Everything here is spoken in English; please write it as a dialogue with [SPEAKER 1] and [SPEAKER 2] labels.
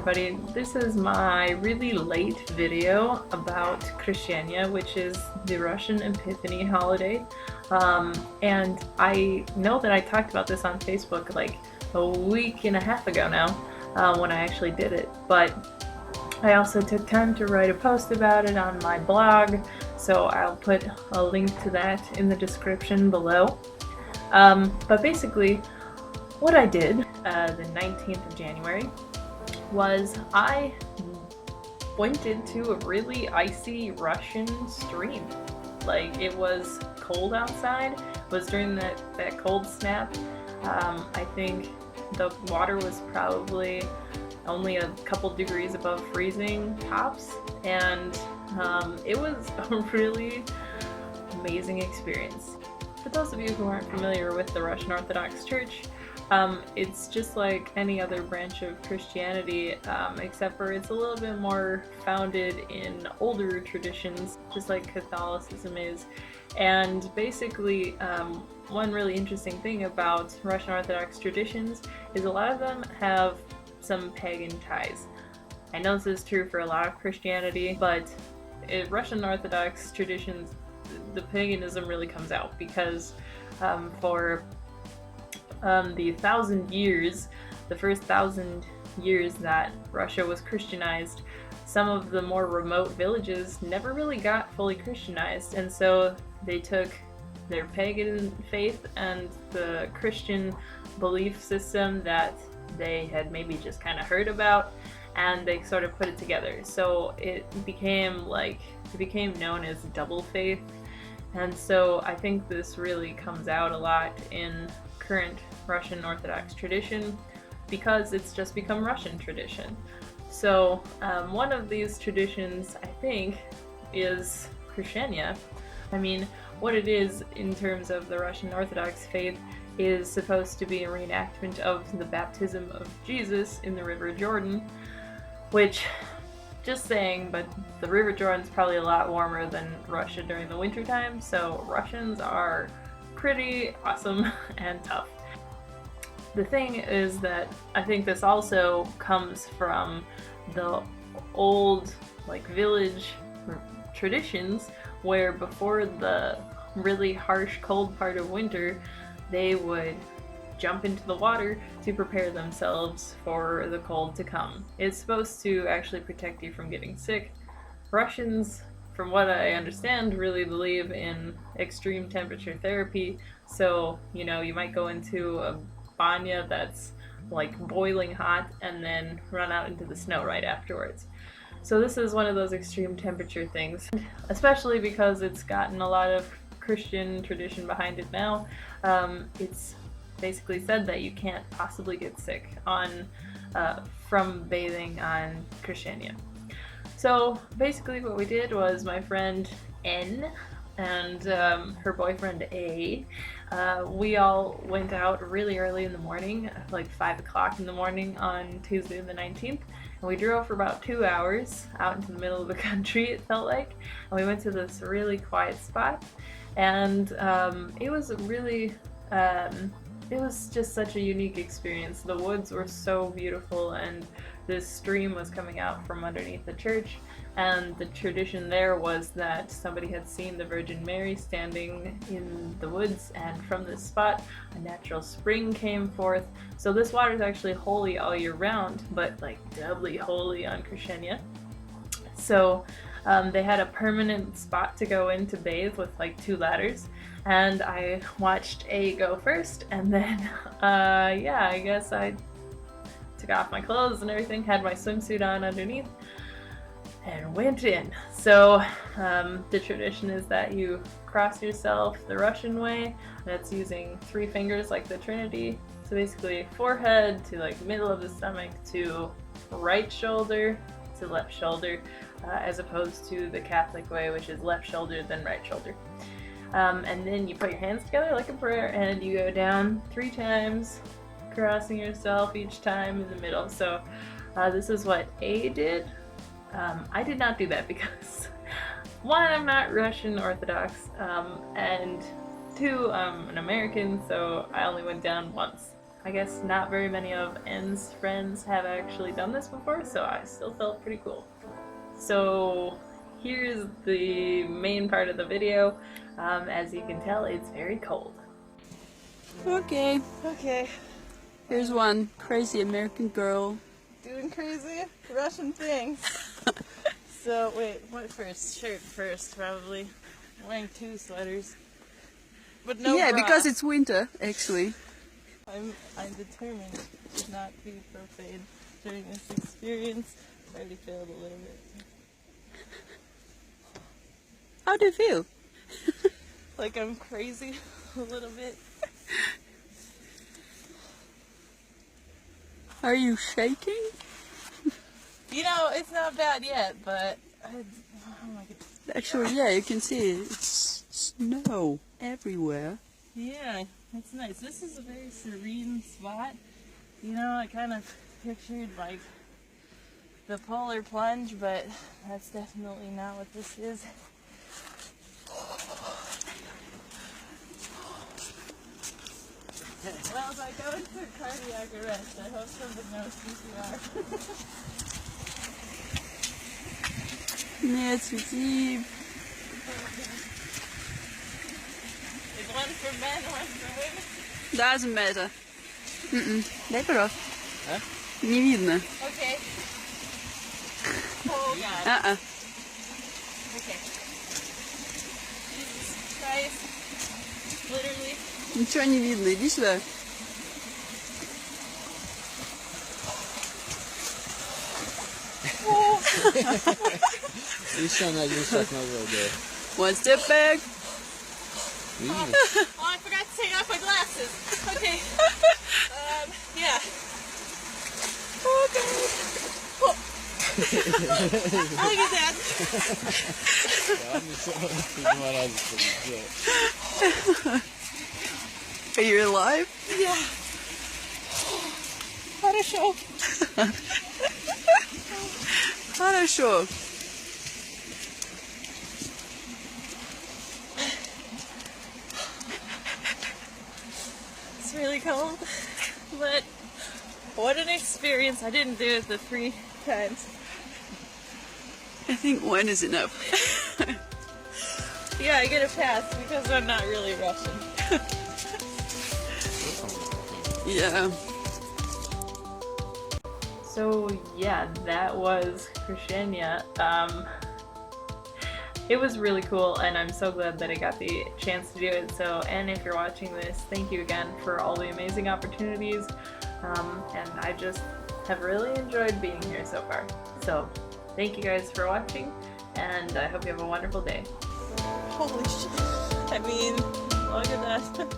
[SPEAKER 1] everybody, this is my really late video about Christiania, which is the Russian Epiphany holiday. And I know that I talked about this on Facebook like a week and a half ago now, when I actually did it, but I also took time to write a post about it on my blog, so I'll put a link to that in the description below. But basically, what I did the 19th of January was I went into a really icy Russian stream. Like, it was cold outside. It was during that cold snap. I think the water was probably only a couple degrees above freezing tops, and it was a really amazing experience. For those of you who aren't familiar with the Russian Orthodox Church, it's just like any other branch of Christianity, except for it's a little bit more founded in older traditions, just like Catholicism is. And basically, one really interesting thing about Russian Orthodox traditions is a lot of them have some pagan ties. I know this is true for a lot of Christianity, but in Russian Orthodox traditions, the paganism really comes out because for the 1,000 years, the first 1,000 years that Russia was Christianized, some of the more remote villages never really got fully Christianized, and so they took their pagan faith and the Christian belief system that they had maybe just kind of heard about, and they sort of put it together. So it became known as double faith. And so I think this really comes out a lot in current Russian Orthodox tradition because it's just become Russian tradition. So one of these traditions, I think, is Christiania. I mean, what it is in terms of the Russian Orthodox faith is supposed to be a reenactment of the baptism of Jesus in the River Jordan, which, just saying, but the River Jordan's probably a lot warmer than Russia during the winter time, so Russians are pretty awesome and tough. The thing is that I think this also comes from the old village traditions where before the really harsh cold part of winter they would jump into the water to prepare themselves for the cold to come. It's supposed to actually protect you from getting sick. Russians, from what I understand, really believe in extreme temperature therapy, so you might go into a banya that's like boiling hot and then run out into the snow right afterwards. So this is one of those extreme temperature things, especially because it's gotten a lot of Christian tradition behind it now. It's basically said that you can't possibly get sick from bathing on Christiania. So basically what we did was my friend N and her boyfriend A, we all went out really early in the morning, like 5 o'clock in the morning on Tuesday the 19th, and we drove for about 2 hours out into the middle of the country, it felt like, and we went to this really quiet spot, and it was just such a unique experience. The woods were so beautiful, and this stream was coming out from underneath the church, and the tradition there was that somebody had seen the Virgin Mary standing in the woods, and from this spot a natural spring came forth. So this water is actually holy all year round, but like doubly holy on Christiania. So they had a permanent spot to go in to bathe with like 2 ladders, and I watched A go first, and then I guess I took off my clothes and everything, had my swimsuit on underneath, and went in. So the tradition is that you cross yourself the Russian way. That's using 3 fingers like the Trinity. So basically forehead to like middle of the stomach to right shoulder to left shoulder, as opposed to the Catholic way, which is left shoulder then right shoulder. And then you put your hands together like a prayer, and you go down 3 times, crossing yourself each time in the middle. So this is what A did. I did not do that because 1, I'm not Russian Orthodox, and 2, I'm an American, so I only went down once. I guess not very many of N's friends have actually done this before, so I still felt pretty cool. So here's the main part of the video. As you can tell, it's very cold.
[SPEAKER 2] Okay,
[SPEAKER 3] Okay,
[SPEAKER 2] here's one crazy American girl.
[SPEAKER 3] doing crazy Russian things. So wait, what first? Shirt first, probably. I'm wearing 2 sweaters, but no
[SPEAKER 2] Yeah,
[SPEAKER 3] bra.
[SPEAKER 2] because it's winter, actually.
[SPEAKER 3] I'm determined to not be profane during this experience. I already failed a little bit.
[SPEAKER 2] How do you feel?
[SPEAKER 3] Like I'm crazy a little bit.
[SPEAKER 2] Are you shaking?
[SPEAKER 3] You know, it's not bad yet, but oh my god.
[SPEAKER 2] Actually, yeah, you can see it. It's snow everywhere.
[SPEAKER 3] Yeah, it's nice. This is a very serene spot. You know, I kind of pictured like the polar plunge, but that's definitely not what this is. Well, if I go into cardiac arrest, I hope somebody knows CPR.
[SPEAKER 2] Mitchett.
[SPEAKER 3] Is one for men, one for women?
[SPEAKER 2] Doesn't matter. Дай пирог.
[SPEAKER 3] А?
[SPEAKER 2] Не видно.
[SPEAKER 3] Okay. Oh god. Okay. Jesus Christ. Literally.
[SPEAKER 2] Ничего не видно. Иди сюда.
[SPEAKER 4] Еще на один шаг назад, да.
[SPEAKER 2] One step back.
[SPEAKER 4] Видишь?
[SPEAKER 3] Oh, I forgot to take off my glasses. Okay. Yeah. Okay. Oh. Look at that.
[SPEAKER 4] Ладно, все, ты 2 раза сделал.
[SPEAKER 2] Are you alive?
[SPEAKER 3] Yeah. Хорошо.
[SPEAKER 2] Хорошо.
[SPEAKER 3] It's really cold, but what an experience. I didn't do it the 3 times.
[SPEAKER 2] I think 1 is enough.
[SPEAKER 3] Yeah, I get a pass because I'm not really Russian.
[SPEAKER 2] Yeah.
[SPEAKER 1] So yeah, that was Krishania. It was really cool, and I'm so glad that I got the chance to do it. So, and if you're watching this, thank you again for all the amazing opportunities. And I just have really enjoyed being here so far. So, thank you guys for watching, and I hope you have a wonderful day.
[SPEAKER 3] Holy shit. I mean, look at that.